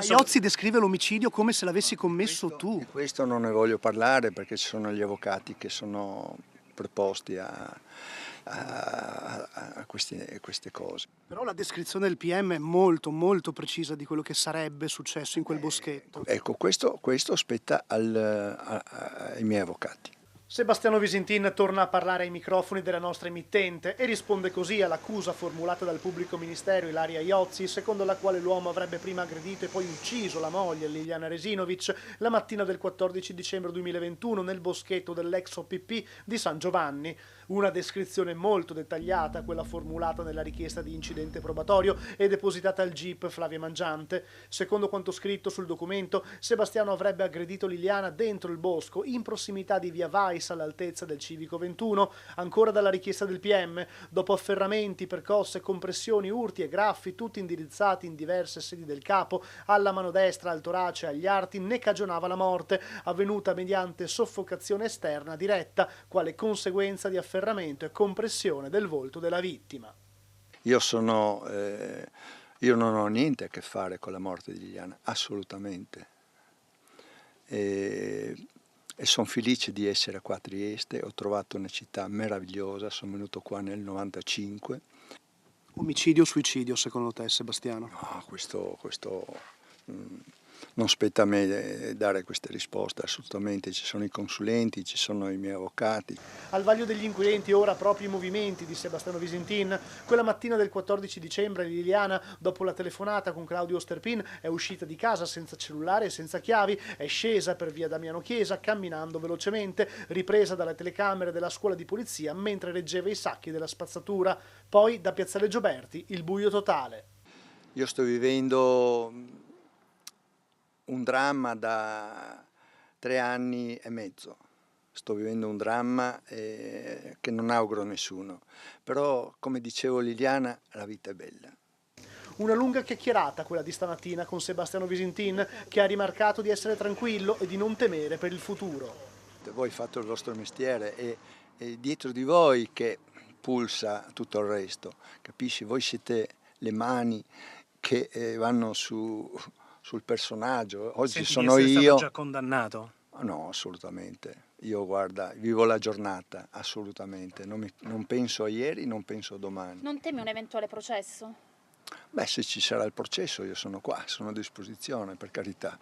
Iozzi descrive l'omicidio come se l'avessi commesso tu. Di questo non ne voglio parlare perché ci sono gli avvocati che sono preposti a queste cose. Però la descrizione del PM è molto molto precisa di quello che sarebbe successo in quel boschetto. Ecco, questo spetta ai miei avvocati. Sebastiano Visintin torna a parlare ai microfoni della nostra emittente e risponde così all'accusa formulata dal pubblico ministero Ilaria Iozzi, secondo la quale l'uomo avrebbe prima aggredito e poi ucciso la moglie Liliana Resinovic la mattina del 14 dicembre 2021 nel boschetto dell'ex OPP di San Giovanni. Una descrizione molto dettagliata, quella formulata nella richiesta di incidente probatorio e depositata al GIP Flavia Mangiante. Secondo quanto scritto sul documento, Sebastiano avrebbe aggredito Liliana dentro il bosco, in prossimità di via Vais, all'altezza del civico 21, ancora dalla richiesta del PM, dopo afferramenti, percosse, compressioni, urti e graffi, tutti indirizzati in diverse sedi del capo, alla mano destra, al torace e agli arti, ne cagionava la morte, avvenuta mediante soffocazione esterna diretta, quale conseguenza di afferramento e compressione del volto della vittima. Io non ho niente a che fare con la morte di Liliana, assolutamente. E sono felice di essere qua a Trieste, ho trovato una città meravigliosa, sono venuto qua nel 95. Omicidio o suicidio secondo te, Sebastiano? No, questo non spetta a me dare queste risposte, assolutamente, ci sono i consulenti, ci sono i miei avvocati. Al vaglio degli inquirenti ora proprio i movimenti di Sebastiano Visintin. Quella mattina del 14 dicembre Liliana, dopo la telefonata con Claudio Osterpin, è uscita di casa senza cellulare e senza chiavi, è scesa per via Damiano Chiesa camminando velocemente, ripresa dalle telecamere della scuola di polizia mentre reggeva i sacchi della spazzatura. Poi da Piazzale Gioberti il buio totale. Io sto vivendo un dramma da 3 anni e mezzo. Sto vivendo un dramma che non auguro a nessuno, però come dicevo Liliana, la vita è bella. Una lunga chiacchierata quella di stamattina con Sebastiano Visintin, che ha rimarcato di essere tranquillo e di non temere per il futuro. Voi fate il vostro mestiere e dietro di voi che pulsa tutto il resto, capisci? Voi siete le mani che vanno sul personaggio. Oggi Senti sono di essere io. stato già condannato? No, assolutamente. Io guarda, vivo la giornata, assolutamente. Non penso a ieri, non penso a domani. Non temi un eventuale processo? Beh, se ci sarà il processo io sono qua, sono a disposizione, per carità.